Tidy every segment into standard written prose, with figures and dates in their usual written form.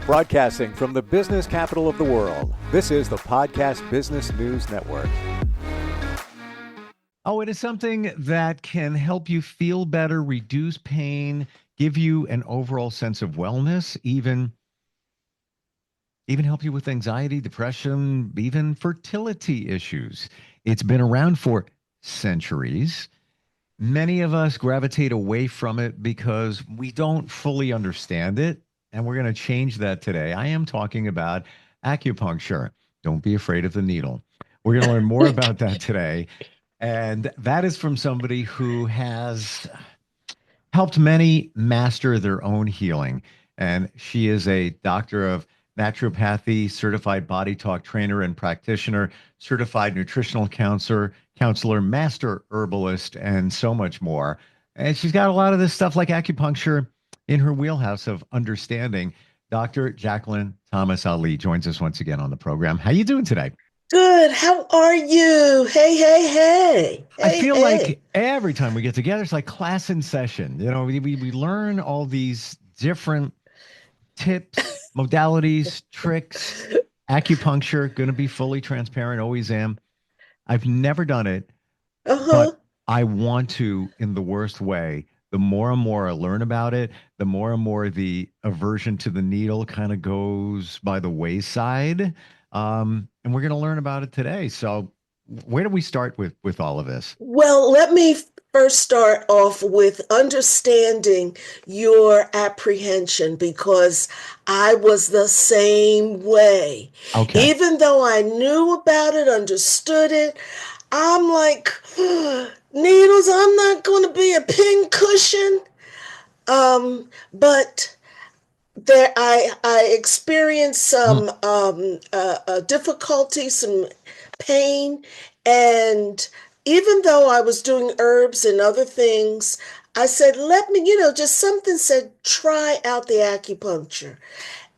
Broadcasting from the business capital of the world, this is the Podcast Business News Network. Oh, it is something that can help you feel better, reduce pain, give you an overall sense of wellness, even help you with anxiety, depression, even fertility issues. It's been around for centuries. Many of us gravitate away from it because we don't fully understand it. And we're going to change that today. I am talking about acupuncture. Don't be afraid of the needle. We're going to learn more about that today. And that is from somebody who has helped many master their own healing. And she is a doctor of naturopathy, certified body talk trainer and practitioner, certified nutritional counselor, master herbalist, and so much more. And she's got a lot of this stuff like acupuncture in her wheelhouse of understanding. Dr. Jacquilen Thomas Ali joins us once again on the program. How you doing today? Good. How are you? Hey, hey, hey. I Hey, feel hey. like every time we get together, it's like class in session. You know, we learn all these different tips, modalities, tricks. Acupuncture, going to be fully transparent, always am. I've never done it, Uh-huh. but I want to in the worst way. The more and more I learn about it, the more and more the aversion to the needle kind of goes by the wayside. And we're going to learn about it today. So, where do we start with all of this? Well, let me first start off with understanding your apprehension because I was the same way. Okay. Even though I knew about it, understood it, I'm like, needles, I'm not going to be a pincushion. But there I experienced some difficulty, some pain, and even though I was doing herbs and other things, I said, let me, just something said, try out the acupuncture.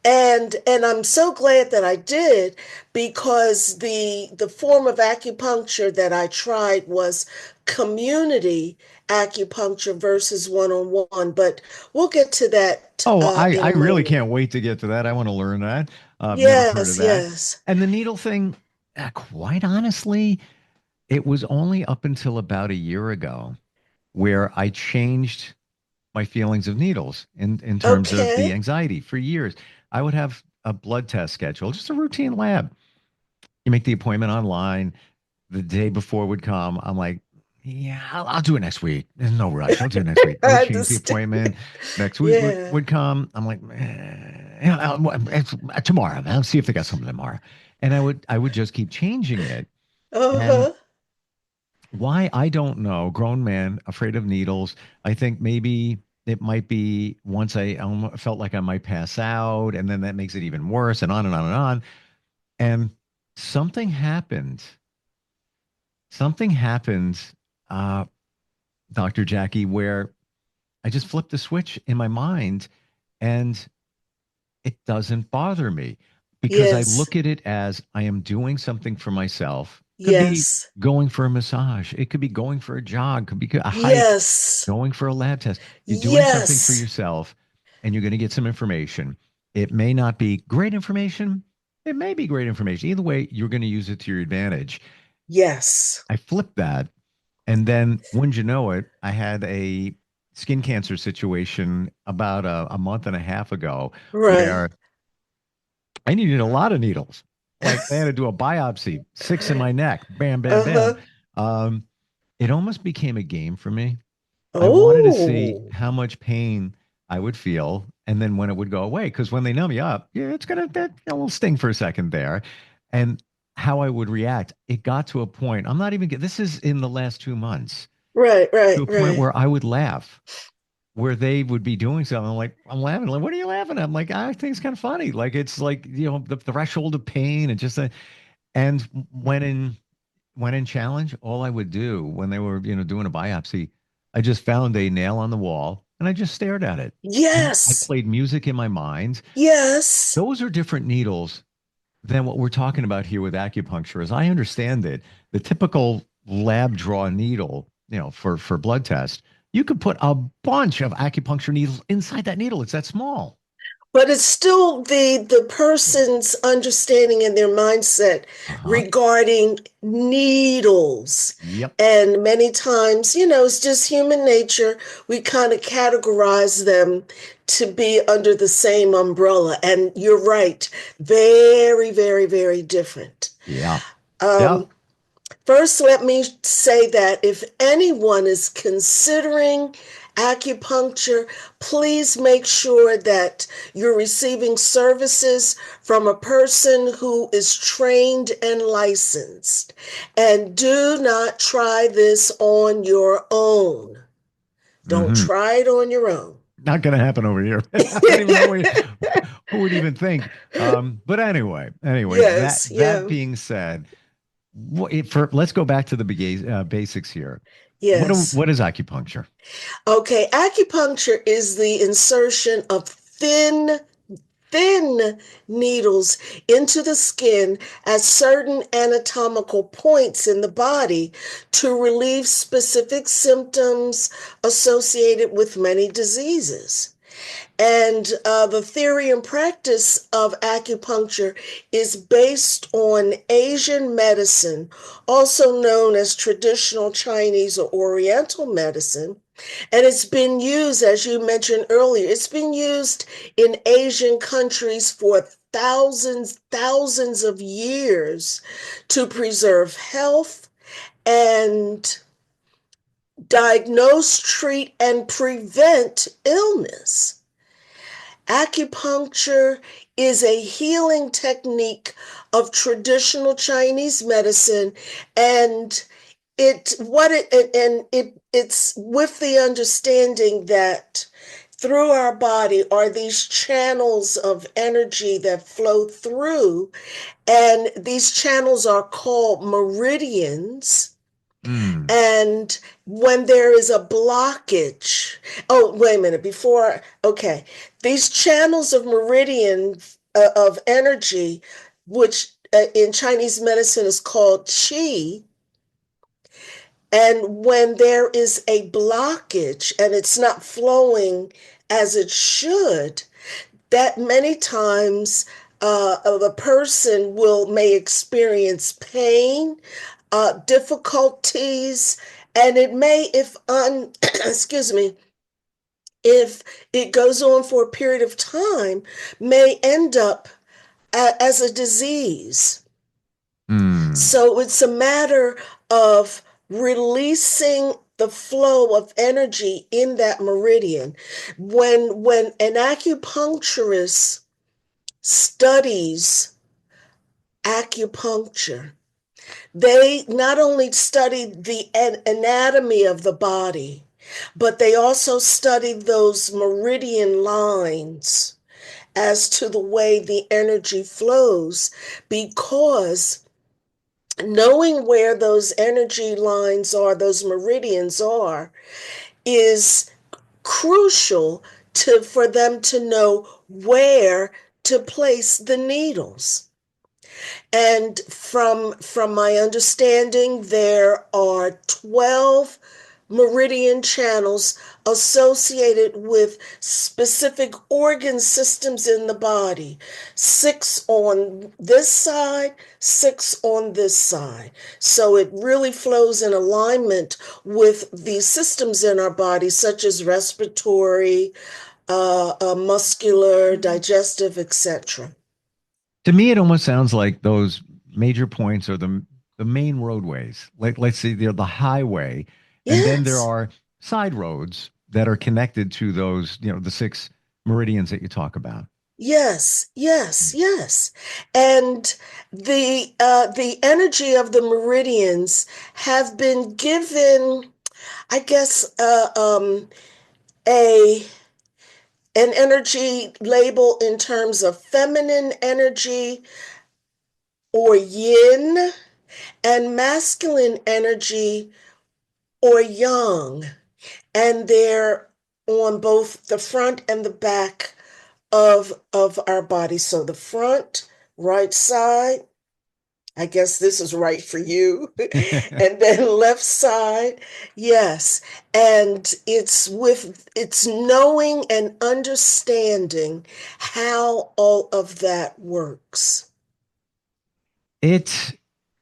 And I'm so glad that I did because the form of acupuncture that I tried was community acupuncture versus one-on-one, but we'll get to that Oh, in I a really moment. can't wait to get to that. I want to learn that. I've never heard of Yes, that. yes. And the needle thing, quite honestly, it was only up until about a year ago where I changed my feelings of needles in terms of the Okay. anxiety. For years, I would have a blood test schedule, just a routine lab. You make the appointment online. The day before would come. I'm like, yeah, I'll do it next week. There's no rush. I'll do it next week. I would I change the understand. appointment. Next week Yeah. would come. I'm like, tomorrow. I'll see if they got something tomorrow. And I would just keep changing it. And Uh-huh. why I don't know. Grown man afraid of needles. I think maybe it might be once I felt like I might pass out, and then that makes it even worse, and on and on and on. And something happened. Something happened, uh, Dr. Jackie, where I just flipped the switch in my mind, and it doesn't bother me because I Yes. look at it as I am doing something for myself. Could be Yes. going for a massage. It could be going for a jog, could be a hike, Yes. going for a lab test. You're doing something for Yes. yourself and you're going to get some information. It may not be great information. It may be great information. Either way, you're going to use it to your advantage. Yes. I flipped that. And then, wouldn't you know it, I had a skin cancer situation about a month and a half ago Right. where I needed a lot of needles. Like they had to do a biopsy, six in my neck, bam, bam, bam. Uh-huh. Um, it almost became a game for me. I wanted to see Oh. how much pain I would feel and then when it would go away. Because when they numb you up, yeah, it's going to that a little sting for a second there. And how I would react. It got to a point, I'm not even, this is in the last 2 months, Right, to right, a point right. where I would laugh, where they would be doing something. I'm like, I'm laughing. Like, what are you laughing at? I'm like, I think it's kind of funny. Like, it's like, the threshold of pain and just, and when in challenge, all I would do when they were, doing a biopsy, I just found a nail on the wall and I just stared at it. And I Yes. played music in my mind. Yes. Those are different needles than what we're talking about here with acupuncture. As I understand it, the typical lab draw needle, for blood test, you could put a bunch of acupuncture needles inside that needle. It's that small. But it's still the person's understanding and their mindset Uh-huh. regarding needles. Yep. And many times, it's just human nature. We kind of categorize them to be under the same umbrella. And you're right, very, very, very different. Yeah. Yeah. Um, First, let me say that if anyone is considering acupuncture, please make sure that you're receiving services from a person who is trained and licensed. And do not try this on your own. Don't Hmm. try it on your own. Not going to happen over here. I don't even know who would even think. But anyway, that Yes, that yeah, being said, let's go back to the basics here. yes. What is acupuncture? Okay, acupuncture is the insertion of thin needles into the skin at certain anatomical points in the body to relieve specific symptoms associated with many diseases. And the theory and practice of acupuncture is based on Asian medicine, also known as traditional Chinese or Oriental medicine. And it's been used, as you mentioned earlier, it's been used in Asian countries for thousands of years to preserve health and diagnose, treat, and prevent illness. Acupuncture is a healing technique of traditional Chinese medicine, and it's with the understanding that through our body are these channels of energy that flow through, and these channels are called meridians. Mm. And when there is a blockage, oh, wait a minute, okay, these channels of meridian of energy, which in Chinese medicine is called qi, and when there is a blockage and it's not flowing as it should, that many times the person may experience pain, difficulties, and it may, if excuse me, if it goes on for a period of time, may end up as a disease. Mm. So it's a matter of releasing the flow of energy in that meridian. When an acupuncturist studies acupuncture, they not only study the anatomy of the body, but they also study those meridian lines as to the way the energy flows, because knowing where those energy lines are, those meridians are, is crucial for them to know where to place the needles. And from my understanding, there are 12 meridian channels associated with specific organ systems in the body. 6 on this side, 6 on this side. So it really flows in alignment with the systems in our body, such as respiratory, muscular, digestive, etc. To me, it almost sounds like those major points are the main roadways. Like, let's see, they're the highway, and then there Yes. are side roads that are connected to those, the six meridians that you talk about. Yes, yes, yes. And the energy of the meridians have been given, I guess, a an energy label in terms of feminine energy or yin, and masculine energy or yang. And they're on both the front and the back of our body. So the front, right side, I guess this is right for you. And then left side, yes. And it's knowing and understanding how all of that works. It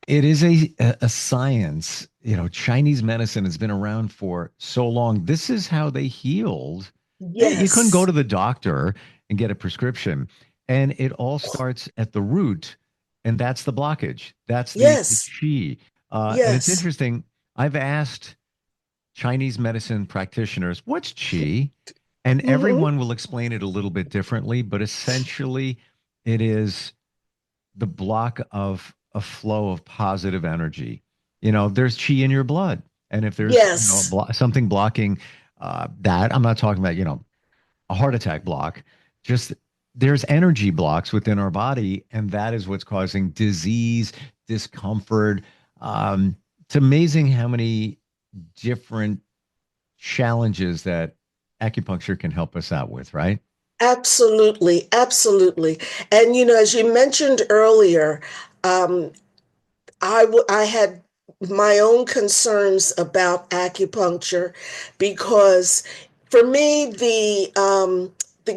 it is a science. You know, Chinese medicine has been around for so long. This is how they healed. You couldn't go Yes, to the doctor and get a prescription. And it all starts at the root, and that's the blockage. That's the yes, chi. And it's yes. interesting. I've asked Chinese medicine practitioners, what's qi? And Hmm. everyone will explain it a little bit differently, but essentially it is the block of a flow of positive energy. You know, there's chi in your blood. And if there's, Yes, something blocking that, I'm not talking about, a heart attack block, just there's energy blocks within our body. And that is what's causing disease, discomfort. It's amazing how many different challenges that acupuncture can help us out with, right? absolutely, absolutely. And as you mentioned earlier, um, I had my own concerns about acupuncture because for me the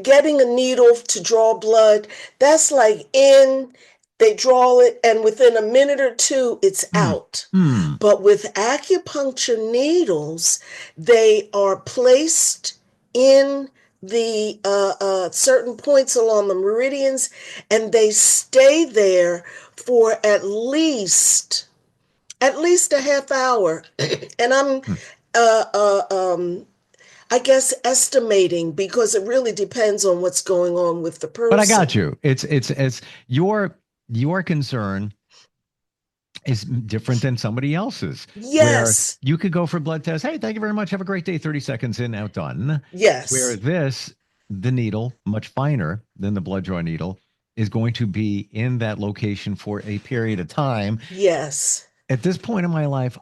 getting a needle to draw blood, that's like in, they draw it and within a minute or two it's Hmm. out. Hmm. But with acupuncture needles, they are placed in the certain points along the meridians, and they stay there for at least a half hour. And I'm Hmm. uh, uh, um, I guess estimating, because it really depends on what's going on with the But I got person. you. It's your concern is different than somebody else's, where Yes, you could go for a blood test. Hey, thank you very much. Have a great day. 30 seconds in, out done. Where yes, the needle, much finer than the blood draw needle, is going to be in that location for a period of time. yes. At this point in my life,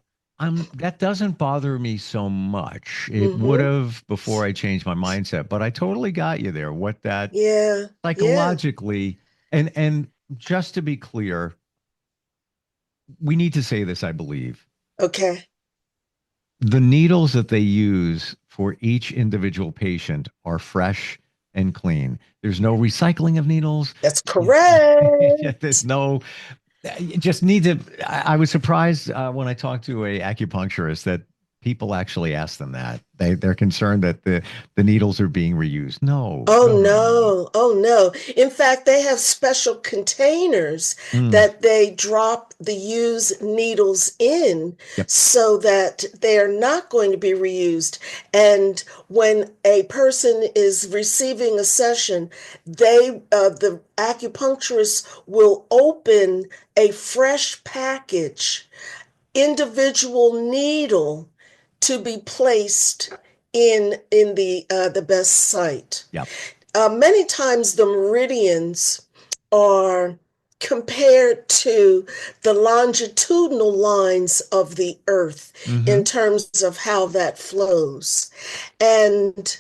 that doesn't bother me so much. It would Mm-hmm. have before I changed my mindset, but I totally got you there. What that Yeah, yeah. psychologically, and just to be clear, we need to say this, I believe. Okay. The needles that they use for each individual patient are fresh and clean. There's no recycling of needles. That's Yeah, there's correct. no, you just need to. I was surprised when I talked to a acupuncturist that people actually ask them that. They're concerned that the needles are being reused. No, Oh no, no, no, no. no, oh no. In fact, they have special containers Mm, that they drop the used needles in yep. so that they are not going to be reused. And when a person is receiving a session, the acupuncturist will open a fresh package, individual needle to be placed in the best site. Yep. Many times the meridians are compared to the longitudinal lines of the earth in Mm-hmm. terms of how that flows. And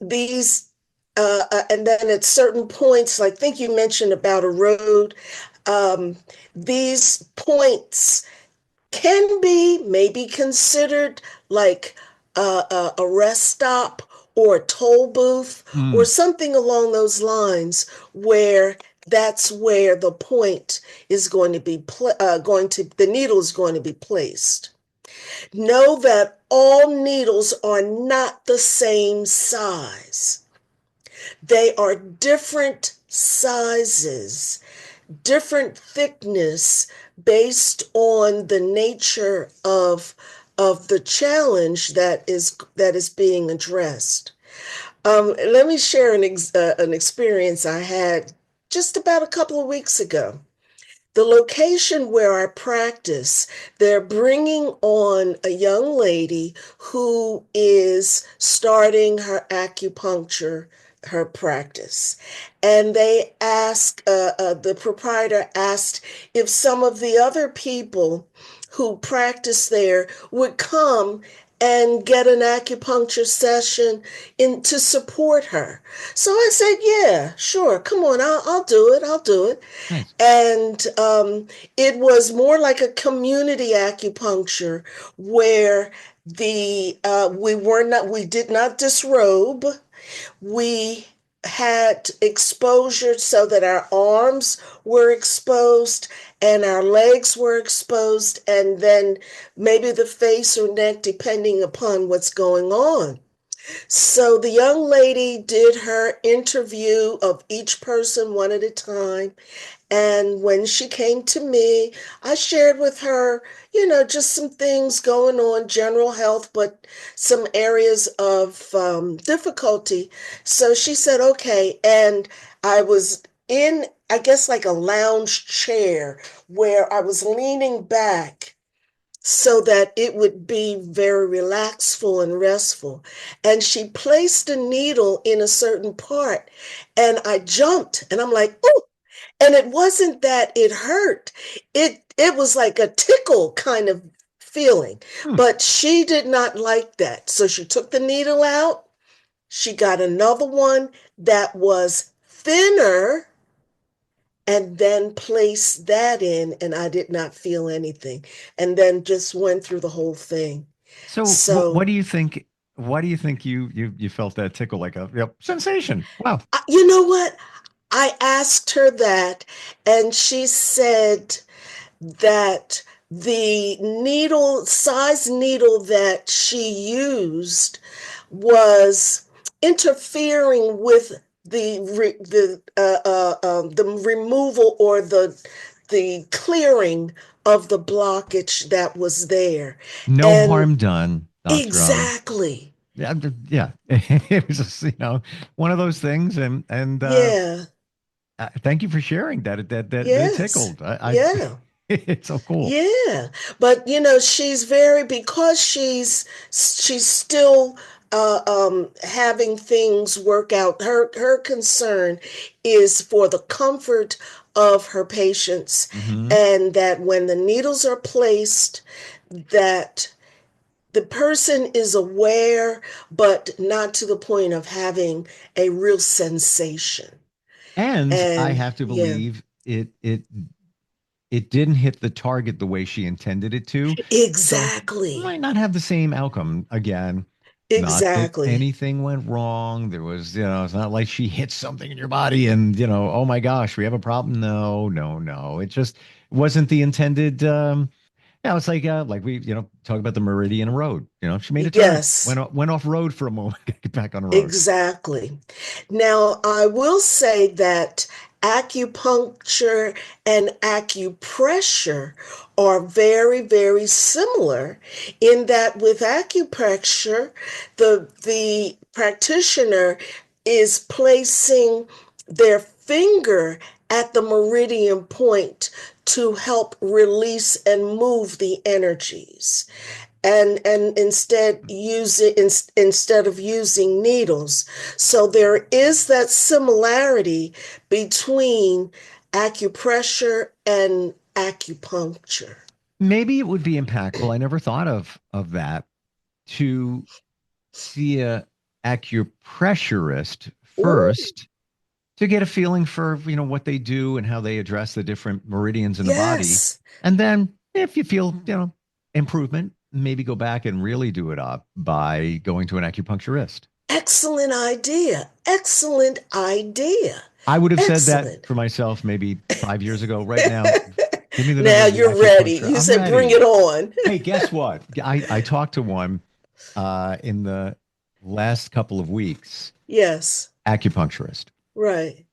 these and then at certain points, like I think you mentioned about a road, um, these points can be maybe considered like a rest stop or a toll booth or Mm. something along those lines, where that's where the point is going to be the needle is going to be placed. Know that all needles are not the same size. They are different sizes, different thickness, based on the nature of the challenge that is being addressed. Let me share an experience I had just about a couple of weeks ago. The location where I practice, they're bringing on a young lady who is starting her acupuncture, her practice. And the proprietor asked if some of the other people who practice there would come and get an acupuncture session in to support her. So I said, yeah, sure, come on, I'll do it. I'll do it. Nice. And it was more like a community acupuncture where we did not disrobe. We had exposure so that our arms were exposed and our legs were exposed, and then maybe the face or neck, depending upon what's going on. So the young lady did her interview of each person one at a time. And when she came to me, I shared with her, just some things going on, general health, but some areas of difficulty. So she said, okay. And I was in, I guess, like a lounge chair where I was leaning back so that it would be very relaxful and restful. And she placed a needle in a certain part, and I jumped, and I'm like, oh, and it wasn't that it hurt. It was like a tickle kind of feeling. Hmm. But she did not like that. So she took the needle out. She got another one that was thinner and then placed that in, and I did not feel anything. And then just went through the whole thing. So what So, do you think? Why do you think you felt that tickle like a sensation? Wow. you know what? I asked her that, and she said that the size needle that she used was interfering with the removal or the clearing of the blockage that was there. No And harm done, Dr. exactly. Yeah, yeah. It was just, one of those things, and Yeah. thank you for sharing that it Yes. tickled. Yeah. It's so cool. Yeah, but she's very because she's still having things work out. Her concern is for the comfort of her patients, Hmm. and that when the needles are placed, that the person is aware, but not to the point of having a real sensation. And I And have to yeah, believe it didn't hit the target the way she intended it to. So exactly, might not have the same outcome again. Not that exactly. anything went wrong. There was, it's not like she hit something in your body and, oh my gosh, we have a problem. No, no, no. It just wasn't the intended. Yeah, it's like we, talk about the Meridian Road. She made a turn, Yes. went off road for a moment, get back on the road. Exactly. Now, I will say that acupuncture and acupressure are very, very similar in that with acupressure, the practitioner is placing their finger at the meridian point to help release and move the energies and instead of using needles. So there is that similarity between acupressure and acupuncture. Maybe it would be impactful. I never thought of that to see a acupressurist Ooh, first to get a feeling for what they do and how they address the different meridians in the body, yes. and then if you feel improvement, maybe go back and really do it up by going to an acupuncturist. Excellent idea. Excellent idea. I would have said that Excellent. for myself maybe 5 years ago. Right now, give me the number Now of the you're ready. acupuncture. You I'm said bring ready. it on. Hey, guess what? I talked to one in the last couple of weeks, Yes, acupuncturist. right.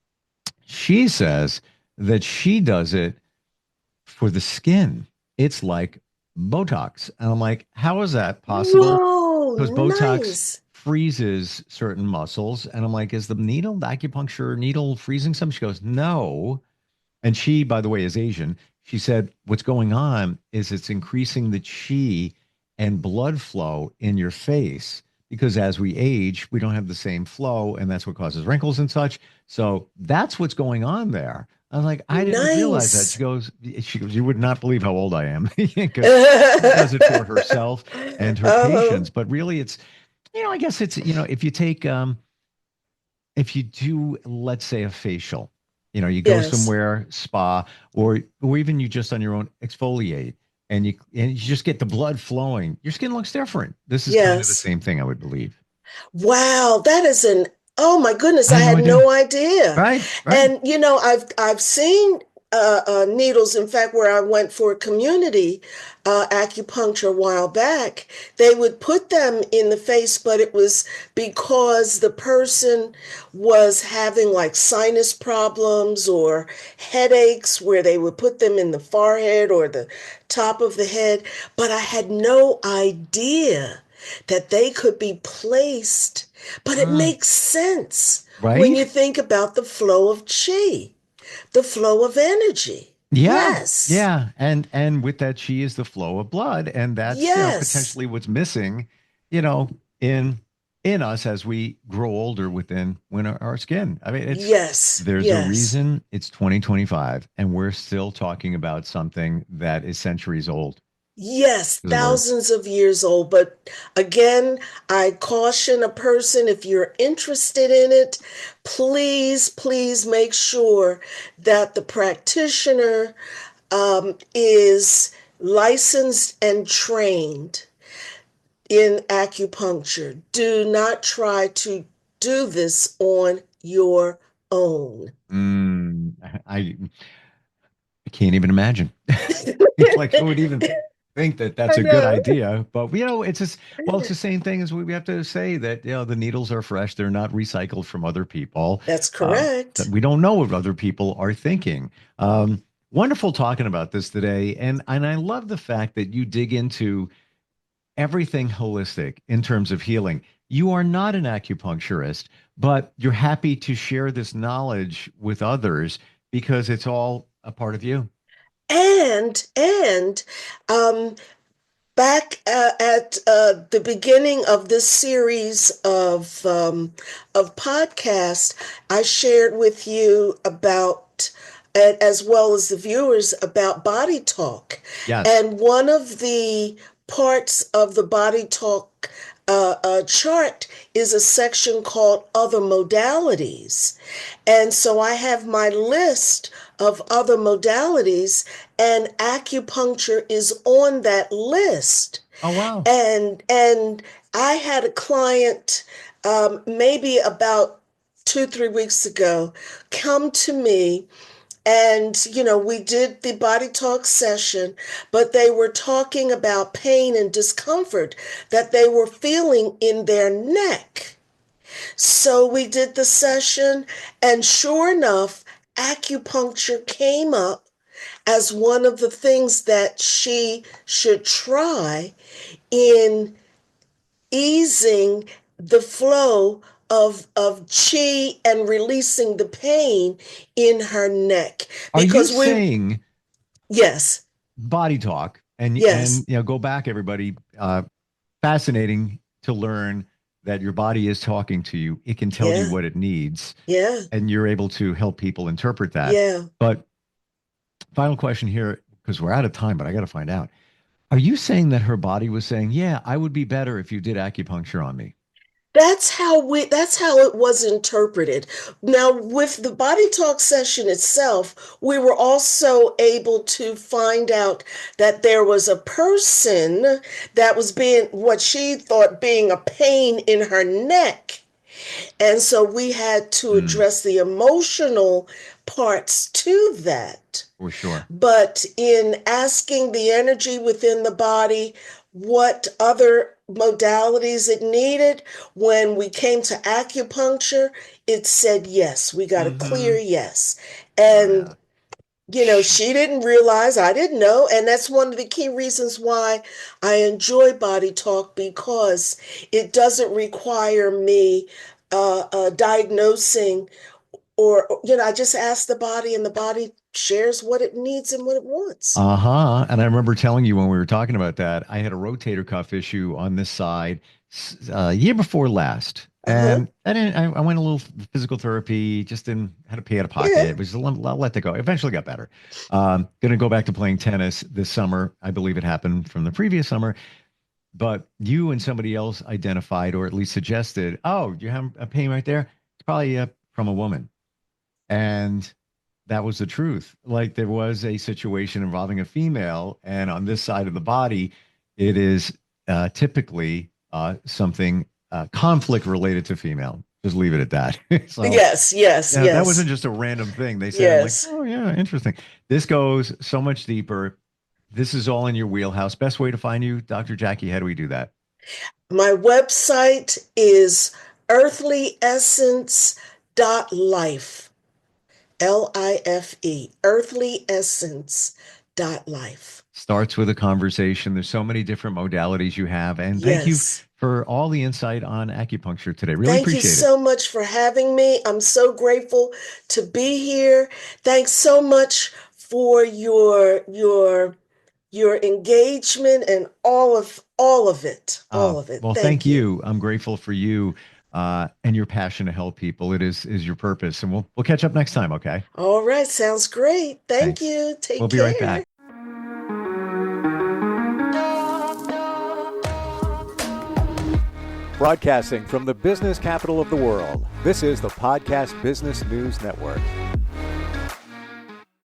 She says that she does it for the skin. It's like Botox. And I'm like, how is that possible? Whoa, Because Botox nice. freezes certain muscles. And I'm like, is the acupuncture needle freezing some? She goes, no. And she, by the way, is Asian. She said, what's going on is it's increasing the chi and blood flow in your face because as we age, we don't have the same flow, and that's what causes wrinkles and such. So that's what's going on there. I was like, I didn't realize that. Nice. She goes, you would not believe how old I am because she does it for herself and her Uh-huh. patients. But really, it's, I guess it's, if you take, if you do, let's say, a facial, you go Yes. somewhere, spa, or even you just on your own exfoliate, and you just get the blood flowing. Your skin looks different. This is kind of the Yes. same thing, I would believe. Wow, that is oh my goodness, I I had no had idea. no idea. Right, right. And I've seen needles. In fact, where I went for community acupuncture a while back, they would put them in the face, but it was because the person was having like sinus problems or headaches, where they would put them in the forehead or the top of the head. But I had no idea that they could be placed. But it Uh, makes sense when you right? think about the flow of chi, the flow of energy. Yeah, Yes, yeah, and with that, she is the flow of blood, and that's yes, potentially what's missing, you know, in in us as we grow older within when our skin. I mean, yes, there's a yes. reason it's 2025, and we're still talking about something that is centuries old. Yes, The word. thousands of years old. But again, I caution a person if you're interested in it, please, please make sure that the practitioner is licensed and trained in acupuncture. Do not try to do this on your own. Mm, I can't even imagine. Like, who would even think that that's I a good know. idea? But it's just, well, it's the same thing as we have to say that the needles are fresh; they're not recycled from other people. That's That correct. we don't know what other people are thinking. Wonderful talking about this today, and I love the fact that you dig into everything holistic in terms of healing. You are not an acupuncturist, but you're happy to share this knowledge with others because it's all a part of you. And um, back at the beginning of this series of podcast, I shared with you about, as well as the viewers, about body talk. Yes. And one of the parts of the body talk chart is a section called other modalities. And so I have my list of other modalities, and acupuncture is on that list. Oh, wow. And I had a client maybe about 2, 3 weeks ago come to me, and we did the body talk session, but they were talking about pain and discomfort that they were feeling in their neck. So we did the session, and sure enough, acupuncture came up as one of the things that she should try in easing the flow of chi and releasing the pain in her neck. Are you Because saying yes, body talk and yes, go back everybody fascinating to learn that your body is talking to you. It can tell you yeah, what it needs yeah, and you're able to help people interpret that. yeah. But final question here because we're out of time, but I got to find out. Are you saying that her body was saying, "Yeah, I would be better if you did acupuncture on me"? That's how it was interpreted. Now, with the body talk session itself, we were also able to find out that there was a person that was being what she thought being a pain in her neck. And so we had to Mm, address the emotional parts to that. for sure. But in asking the energy within the body what other modalities it needed, when we came to acupuncture, it said yes. We got a clear Hmm. yes. Oh And yeah. she didn't realize, I didn't know. And that's one of the key reasons why I enjoy body talk, because it doesn't require me diagnosing, or I just ask the body, and the body shares what it needs and what it wants. Uh-huh. And I remember telling you when we were talking about that, I had a rotator cuff issue on this side year before last. Uh-huh. And I went a little physical therapy, just didn't had to pay out of Yeah. pocket, but just let that go. Eventually got better. Going to go back to playing tennis this summer. I believe it happened from the previous summer, but you and somebody else identified or at least suggested, oh, you have a pain right there? It's probably from a woman. And that was the truth. Like there was a situation involving a female, and on this side of the body, it is typically something conflict related to female. Just leave it at that. So, Yes, yes, yeah, that yes, wasn't just a random thing. They said, I'm like, yes. oh, yeah, interesting. This goes so much deeper. This is all in your wheelhouse. Best way to find you, Dr. Jackie, how do we do that? My website is earthlyessence.life. Life. Earthlyessence.life. Starts with a conversation. There's so many different modalities you have. And thank you Yes. for all the insight on acupuncture today. Really Thank you appreciate it. so much for having me. I'm so grateful to be here. Thanks so much for your engagement and all of it. All of it. Well, thank Thank you. you. I'm grateful for you and your passion to help people. It is your purpose. And we'll catch up next time, okay? All right, sounds great. Thank Thanks. you. We'll Take be right care. back. Broadcasting from the business capital of the world, this is the Podcast Business News Network.